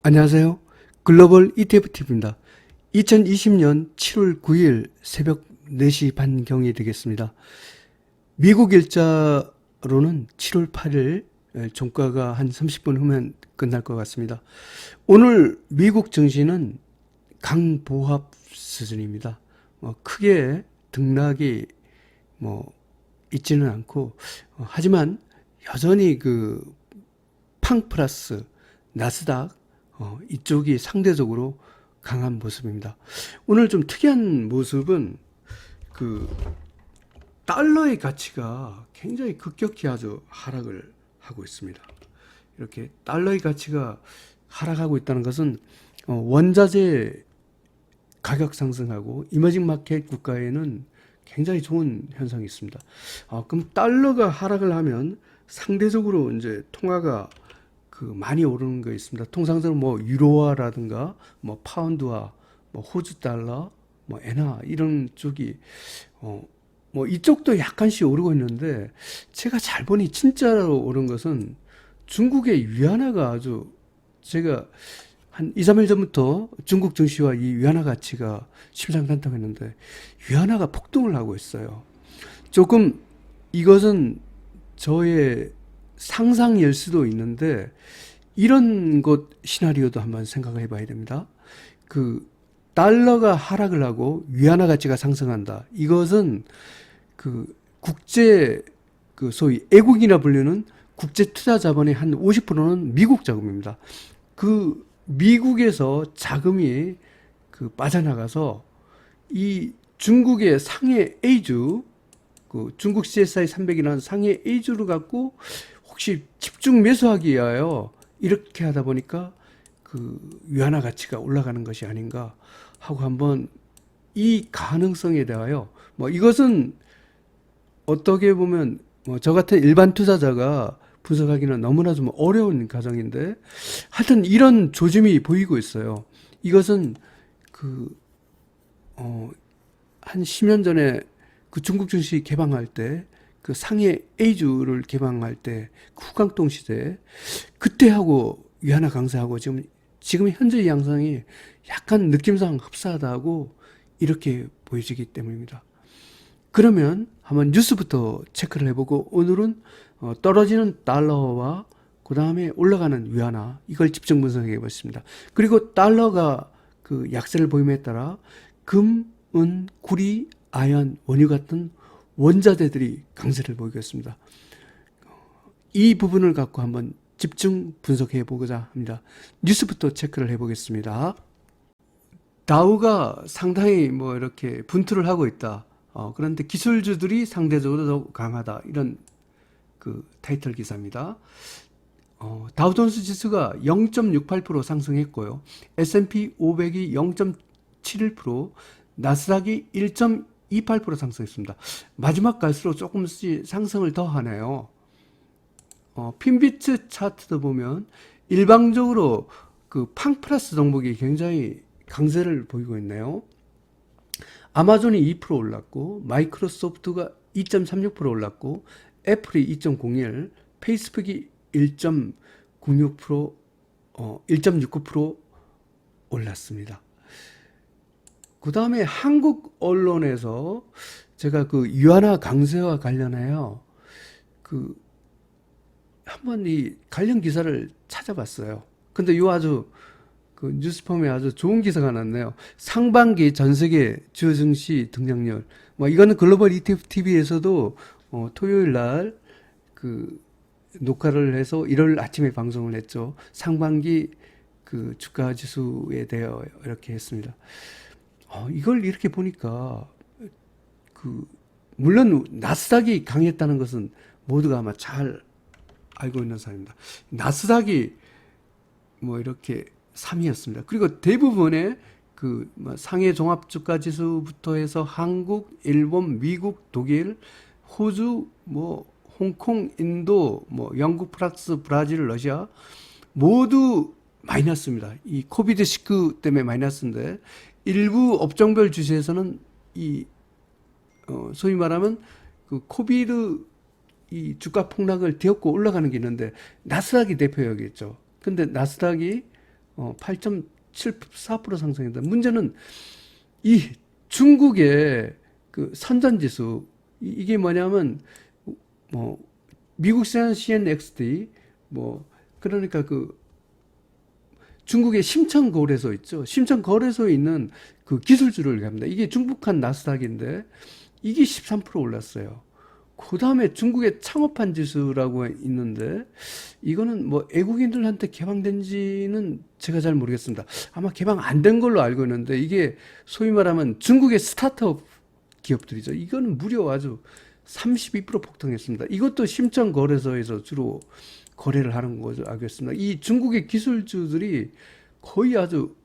안녕하세요. 글로벌 ETFTV입니다. 2020년 7월 9일 새벽 4시 반경이 되겠습니다. 미국 일자로는 7월 8일 종가가 한 30분 후면 끝날 것 같습니다. 오늘 미국 증시는 강보합 수준입니다. 크게 등락이 있지는 않고, 하지만 여전히 팡 플러스 나스닥 이쪽이 상대적으로 강한 모습입니다. 오늘 좀 특이한 모습은 달러의 가치가 굉장히 급격히 아주 하락을 하고 있습니다. 이렇게 달러의 가치가 하락하고 있다는 것은 원자재 가격 상승하고 이머징 마켓 국가에는 굉장히 좋은 현상이 있습니다. 그럼 달러가 하락을 하면 상대적으로 이제 통화가 많이 오르는 거 있습니다. 통상적으로 유로화라든가 파운드화, 호주 달러, 엔화 이런 쪽이 이쪽도 약간씩 오르고 있는데, 제가 잘 보니 진짜로 오른 것은 중국의 위안화가 아주, 제가 한 2, 3일 전부터 중국 증시와 이 위안화 가치가 심상찮다고 했는데 위안화가 폭등을 하고 있어요. 조금 이것은 저의 상상일 수도 있는데, 이런 것 시나리오도 한번 생각을 해봐야 됩니다. 달러가 하락을 하고 위안화 가치가 상승한다. 이것은 국제 소위 애국이나 불리는 국제 투자 자본의 한 50%는 미국 자금입니다. 미국에서 자금이 빠져나가서 이 중국의 상해 A주, 중국 CSI 300이라는 상해 A주를 갖고 혹시 집중 매수하기 위하여 이렇게 하다 보니까 위안화 가치가 올라가는 것이 아닌가 하고, 한번 이 가능성에 대하여 이것은 어떻게 보면 저 같은 일반 투자자가 분석하기는 너무나 좀 어려운 과정인데, 하여튼 이런 조짐이 보이고 있어요. 이것은 한 10년 전에 중국 증시 개방할 때, 상해 A주를 개방할 때, 후강동 시대, 그때하고 위안화 강세하고 지금 현재 양상이 약간 느낌상 흡사하다고 이렇게 보여지기 때문입니다. 그러면 한번 뉴스부터 체크를 해보고, 오늘은 떨어지는 달러와 그 다음에 올라가는 위안화, 이걸 집중 분석해 보겠습니다. 그리고 달러가 약세를 보임에 따라 금, 은, 구리, 아연, 원유 같은 원자재들이 강세를 보이겠습니다. 이 부분을 갖고 한번 집중 분석해 보고자 합니다. 뉴스부터 체크를 해 보겠습니다. 다우가 상당히 이렇게 분투를 하고 있다. 그런데 기술주들이 상대적으로 더 강하다. 이런 타이틀 기사입니다. 다우존스 지수가 0.68% 상승했고요. S&P 500이 0.71%, 나스닥이 1.28% 상승했습니다. 마지막 갈수록 조금씩 상승을 더 하네요. 핀비트 차트도 보면 일방적으로 팡 플러스 종목이 굉장히 강세를 보이고 있네요. 아마존이 2% 올랐고, 마이크로소프트가 2.36% 올랐고, 애플이 2.01, 페이스북이 1.06%, 1.69% 올랐습니다. 그 다음에 한국 언론에서 제가 위안화 강세와 관련하여 한번 이 관련 기사를 찾아봤어요. 근데 아주 뉴스폼에 아주 좋은 기사가 났네요. 상반기 전 세계 주요 증시 등락률. 이거는 글로벌 ETFTV에서도 토요일 날 녹화를 해서 일요일 아침에 방송을 했죠. 상반기 주가 지수에 대해 이렇게 했습니다. 이걸 이렇게 보니까 물론 나스닥이 강했다는 것은 모두가 아마 잘 알고 있는 사항입니다. 나스닥이 이렇게 3위였습니다. 그리고 대부분의 상해 종합주가 지수부터 해서 한국, 일본, 미국, 독일, 호주, 홍콩, 인도, 영국, 프랑스, 브라질, 러시아 모두 마이너스입니다. 이 코비드19 때문에 마이너스인데, 일부 업종별 주식에서는 소위 말하면 코비드 이 주가 폭락을 뒤엎고 올라가는 게 있는데, 나스닥이 대표적이겠죠. 근데 나스닥이 8.74% 상승했다. 문제는 이 중국의 그 선전지수, 이게 뭐냐면 뭐 미국 시장 CNXT, 뭐 그러니까 그 중국의 심천거래소 있죠. 심천거래소에 있는 그 기술주를 합니다. 이게 중국한 나스닥인데 이게 13% 올랐어요. 그 다음에 중국의 창업한 지수라고 있는데 이거는 뭐 외국인들한테 개방된지는 제가 잘 모르겠습니다. 아마 개방 안 된 걸로 알고 있는데 이게 소위 말하면 중국의 스타트업 기업들이죠. 이거는 무려 아주 32% 폭등했습니다. 이것도 심천거래소에서 주로 거래를 하는 거죠. 알겠습니다. 이 중국의 기술주들이 거의 아주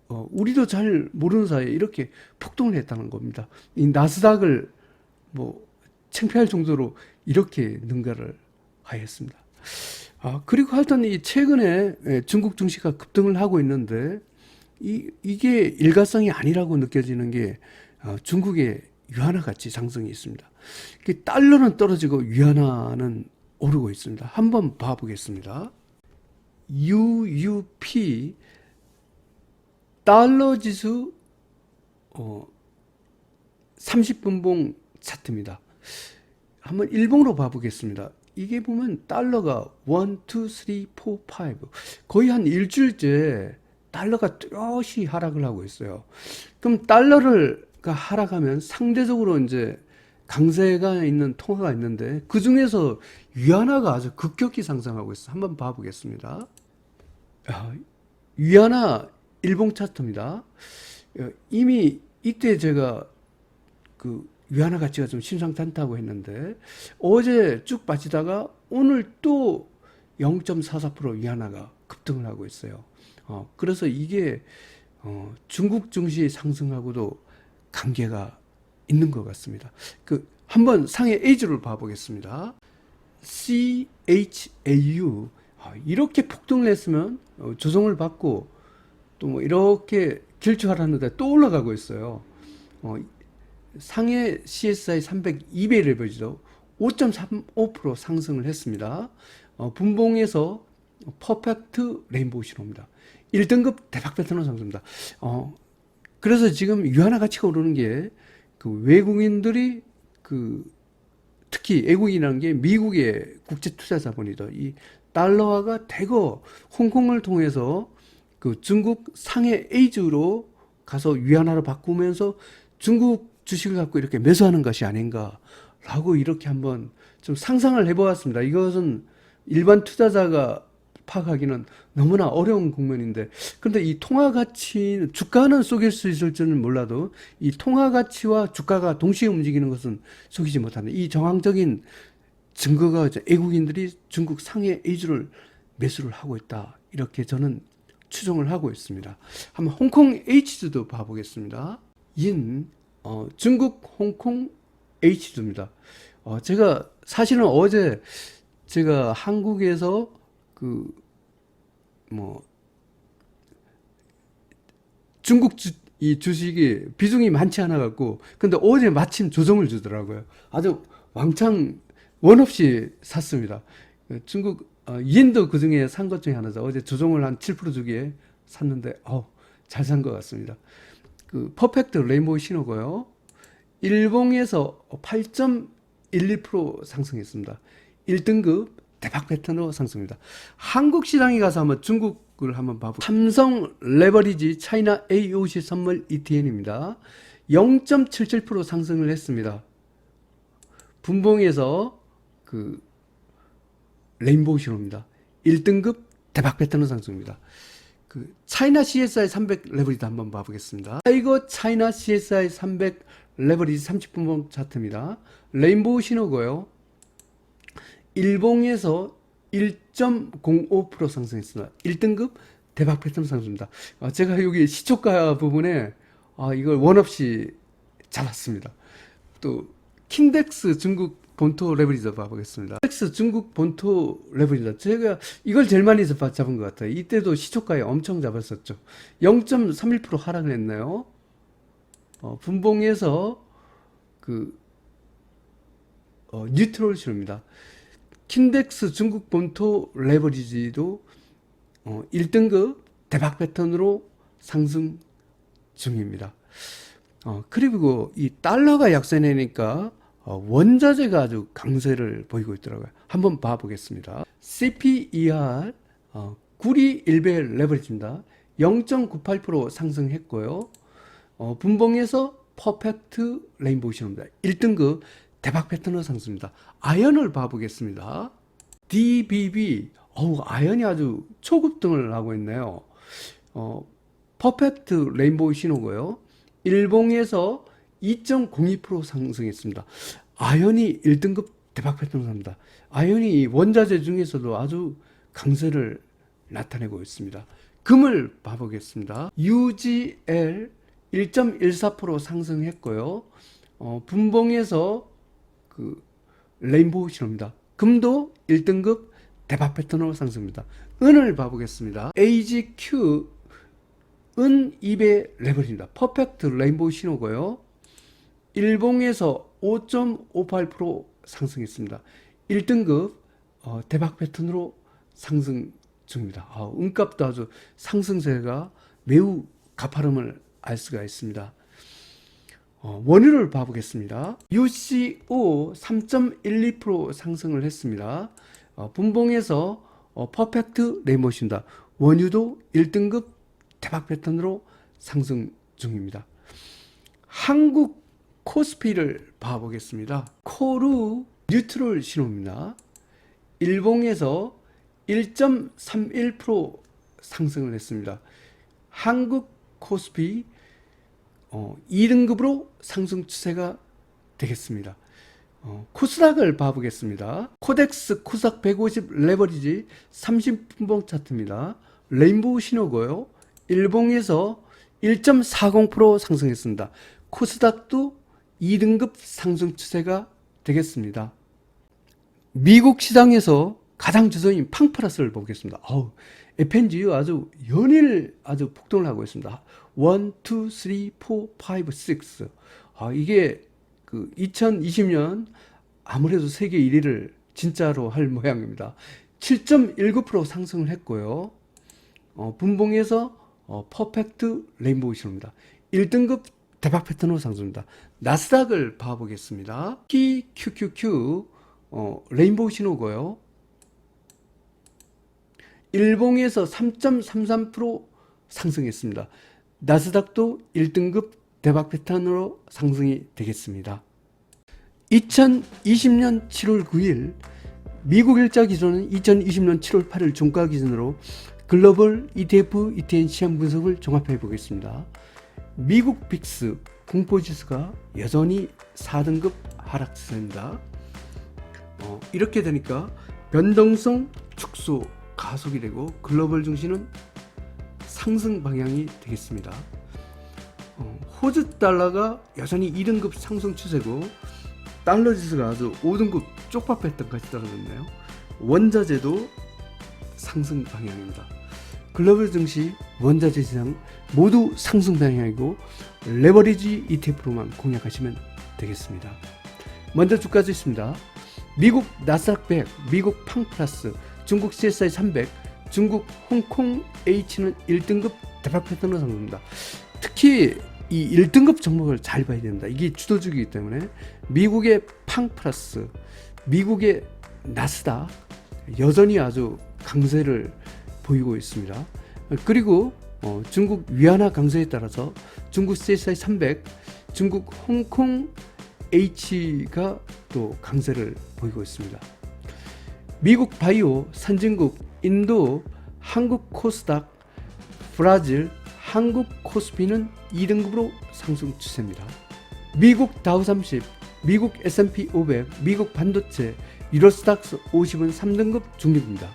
우리도 잘 모르는 사이에 이렇게 폭등을 했다는 겁니다. 이 나스닥을 뭐 창피할 정도로 이렇게 능가를 하였습니다. 그리고 하여튼 이 최근에 중국 증시가 급등을 하고 있는데 이게 일가성이 아니라고 느껴지는 게 중국의 위안화 가치 상승이 있습니다. 달러는 떨어지고 위안화는 오르고 있습니다. 한번 봐보겠습니다. UUP 달러 지수 30분봉 차트입니다. 한번 일봉으로 봐보겠습니다. 이게 보면 달러가 1, 2, 3, 4, 5 거의 한 일주일째 달러가 뚜렷이 하락을 하고 있어요. 그럼 달러가 하락하면 상대적으로 이제 강세가 있는 통화가 있는데 그 중에서 위안화가 아주 급격히 상승하고 있어요. 한번 봐보겠습니다. 위안화 일봉 차트입니다. 이미 이때 제가 그 위안화 가치가 좀 심상찮다고 했는데 어제 쭉 빠지다가 오늘 또 0.44% 위안화가 급등을 하고 있어요. 그래서 이게 중국 증시 상승하고도 관계가 있는 것 같습니다. 한번 상해 A주를 봐보겠습니다. CHAU 이렇게 폭등을 했으면 조정을 받고 또 뭐 이렇게 길쭉하라는데 또 올라가고 있어요. 상해 CSI 300 200 레버리지도 5.35% 상승을 했습니다. 분봉에서 퍼펙트 레인보우 신호입니다. 1등급 대박 패턴으로 상승입니다. 그래서 지금 위안화 가치가 오르는 게 그 외국인들이 특히 외국인이라는 게 미국의 국제 투자 자본이죠. 이 달러화가 대거 홍콩을 통해서 그 중국 상해 A주로 가서 위안화로 바꾸면서 중국 주식을 갖고 이렇게 매수하는 것이 아닌가라고 이렇게 한번 좀 상상을 해보았습니다. 이것은 일반 투자자가 파악하기는 너무나 어려운 국면인데, 그런데 이 통화 가치, 주가는 속일 수 있을지는 몰라도 이 통화 가치와 주가가 동시에 움직이는 것은 속이지 못한다. 이 정황적인 증거가 외국인들이 중국 상해 A주를 매수를 하고 있다. 이렇게 저는 추정을 하고 있습니다. 한번 홍콩 H주도 봐보겠습니다. 중국 홍콩 H주입니다. 제가 사실은 어제 제가 한국에서 중국 이 주식이 비중이 많지 않아 갖고 근데 어제 마침 조정을 주더라고요. 아주 왕창 원 없이 샀습니다. 중국 인도 그 중에 산 것 중에 하나죠. 어제 조정을 한 7% 주기에 샀는데 잘 산 것 같습니다. 퍼펙트 레인보우 신호고요. 일봉에서 8.12% 상승했습니다. 1등급 대박 패턴으로 상승입니다. 한국 시장에 가서 한번 중국을 한번 봐볼게요. 삼성 레버리지 차이나 AOC 선물 ETN입니다. 0.77% 상승을 했습니다. 분봉에서 레인보우 신호입니다. 1등급 대박 패턴으로 상승입니다. 차이나 CSI 300 레버리지 한번 봐보겠습니다. 이거 차이나 CSI 300 레버리지 30분봉 차트입니다. 레인보우 신호고요. 일봉에서 1.05% 상승했습니다. 1등급 대박 패턴 상승입니다. 제가 여기 시초가 부분에 이걸 원 없이 잡았습니다. 또 킨덱스 중국 본토 레버리지 봐보겠습니다. 킨덱스 중국 본토 레버리지 제가 이걸 제일 많이 잡은 것 같아요. 이때도 시초가에 엄청 잡았었죠. 0.31% 하락을 했네요. 분봉에서 뉴트럴 신호입니다. 킨덱스 중국 본토 레버리지도 1등급 대박 패턴으로 상승 중입니다. 그리고 이 달러가 약세내니까 원자재가 아주 강세를 보이고 있더라고요. 한번 봐보겠습니다. CPER 구리 1배 레버리지입니다. 0.98% 상승했고요. 분봉에서 퍼펙트 레인보우 신호입니다. 1등급 대박 패턴으로 상승입니다. 아연을 봐보겠습니다. DBB 아연이 아주 초급등을 하고 있네요. 퍼펙트 레인보우 신호고요. 일봉에서 2.02% 상승했습니다. 아연이 1등급 대박 패턴을 합니다. 아연이 원자재 중에서도 아주 강세를 나타내고 있습니다. 금을 봐보겠습니다. UGL 1.14% 상승했고요. 분봉에서 그 레인보우 신호입니다. 금도 1등급 대박 패턴으로 상승입니다. 은을 봐보겠습니다. AGQ 은 2배 레벨입니다. 퍼펙트 레인보우 신호고요. 일봉에서 5.58% 상승했습니다. 1등급 대박 패턴으로 상승 중입니다. 은값도 아주 상승세가 매우 가파름을 알 수가 있습니다. 원유를 봐보겠습니다. UCO 3.12% 상승을 했습니다. 분봉에서 퍼펙트 레인보우 신호입니다. 원유도 1등급 대박 패턴으로 상승 중입니다. 한국 코스피를 봐보겠습니다. 코르 뉴트럴 신호입니다. 일봉에서 1.31% 상승을 했습니다. 한국 코스피 2등급으로 상승 추세가 되겠습니다. 코스닥을 봐보겠습니다. 코덱스 코스닥 150 레버리지 30분봉 차트입니다. 레인보우 신호고요. 일봉에서 1.40% 상승했습니다. 코스닥도 2등급 상승 추세가 되겠습니다. 미국 시장에서 가장 주도인 팡플러스를 보겠습니다. FNGU 아주 연일 아주 폭등을 하고 있습니다. 1, 2, 3, 4, 5, 6. 이게 그 2020년 아무래도 세계 1위를 진짜로 할 모양입니다. 7.19% 상승을 했고요. 분봉에서 퍼펙트 레인보우 신호입니다. 1등급 대박 패턴으로 상승입니다. 나스닥을 봐보겠습니다. PQQQ 레인보우 신호고요. 일봉에서 3.33% 상승했습니다. 나스닥도 1등급 대박 패턴으로 상승이 되겠습니다. 2020년 7월 9일 미국 일자 기준은 2020년 7월 8일 종가 기준으로 글로벌 ETF, ETN 시장 분석을 종합해 보겠습니다. 미국 빅스 공포지수가 여전히 4등급 하락 추세입니다. 이렇게 되니까 변동성 축소 가속이 되고 글로벌 증시는 상승 방향이 되겠습니다. 호주 달러가 여전히 2등급 상승 추세고 달러 지수가 아주 5등급 쪽박 패턴까지 떨어졌네요. 원자재도 상승 방향입니다. 글로벌 증시, 원자재 시장 모두 상승 방향이고 레버리지 ETF로만 공략하시면 되겠습니다. 먼저 주가도 있습니다. 미국 나스닥 100, 미국 팡플러스, 중국 CSI 300, 중국 홍콩 H는 1등급 대박 패턴으로 상승합니다. 특히 이 1등급 종목을 잘 봐야 됩니다. 이게 주도주기이기 때문에 미국의 팡플러스, 미국의 나스닥 여전히 아주 강세를 보이고 있습니다. 그리고 중국 위안화 강세에 따라서 중국 CSI 300, 중국 홍콩 H가 또 강세를 보이고 있습니다. 미국 바이오, 선진국, 인도, 한국 코스닥, 브라질, 한국 코스피는 2등급으로 상승 추세입니다. 미국 다우30, 미국 S&P 500, 미국 반도체, 유로스닥스 50은 3등급 중립입니다.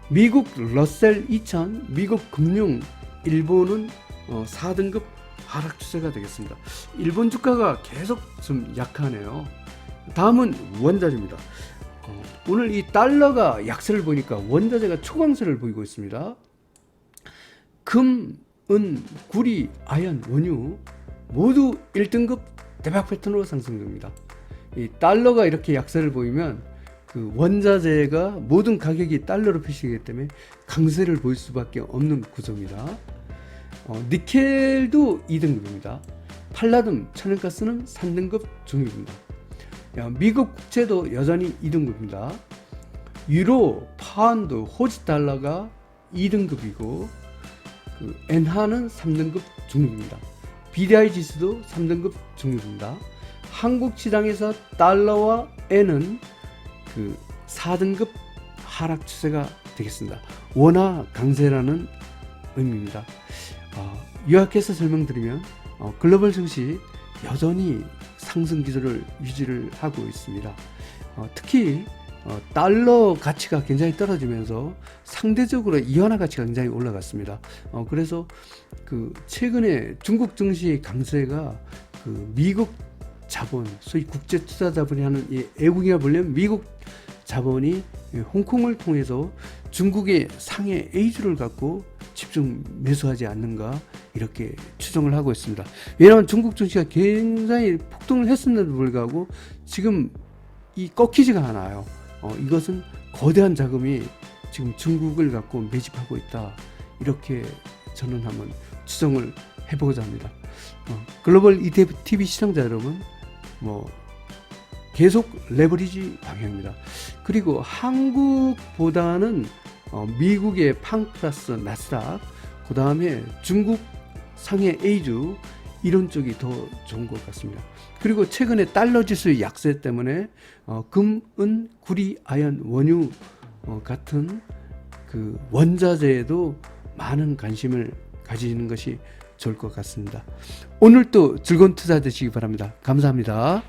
미국 러셀 2000, 미국 금융, 일본은 4등급 하락 추세가 되겠습니다. 일본 주가가 계속 좀 약하네요. 다음은 원자재입니다. 오늘 이 달러가 약세를 보니까 원자재가 초강세를 보이고 있습니다. 금, 은, 구리, 아연, 원유 모두 1등급 대박 패턴으로 상승됩니다. 이 달러가 이렇게 약세를 보이면 그 원자재가 모든 가격이 달러로 표시되기 때문에 강세를 보일 수밖에 없는 구조입니다. 니켈도 2등급입니다. 팔라듐, 천연가스는 3등급 중입니다. 미국 국채도 여전히 2등급입니다. 유로, 파운드, 호주 달러가 2등급이고 그 엔화는 3등급 중립입니다. BDI 지수도 3등급 중립입니다. 한국 시장에서 달러와 엔은 그 4등급 하락 추세가 되겠습니다. 원화 강세라는 의미입니다. 요약해서 설명드리면 글로벌 증시 여전히 상승 기조를 유지를 하고 있습니다. 특히 달러 가치가 굉장히 떨어지면서 상대적으로 이완화 가치가 굉장히 올라갔습니다. 그래서 그 최근에 중국 증시 강세가 그 미국 자본, 소위 국제 투자 자본이 하는 이 애국이라 불리는 미국 자본이 홍콩을 통해서 중국의 상해 A주를 갖고 집중 매수하지 않는가 이렇게 추정을 하고 있습니다. 왜냐하면 중국 증시가 굉장히 폭등을 했음에도 불구하고 지금 이 꺾이지가 않아요. 이것은 거대한 자금이 지금 중국을 갖고 매집하고 있다. 이렇게 저는 한번 추정을 해보고자 합니다. 글로벌 ETF 시청자 여러분, 계속 레버리지 방향입니다. 그리고 한국보다는 미국의 팡 플러스 나스닥, 그 다음에 중국 상해 A주 이런 쪽이 더 좋은 것 같습니다. 그리고 최근에 달러 지수의 약세 때문에 금, 은, 구리, 아연, 원유 같은 그 원자재에도 많은 관심을 가지는 것이 좋을 것 같습니다. 오늘도 즐거운 투자 되시기 바랍니다. 감사합니다.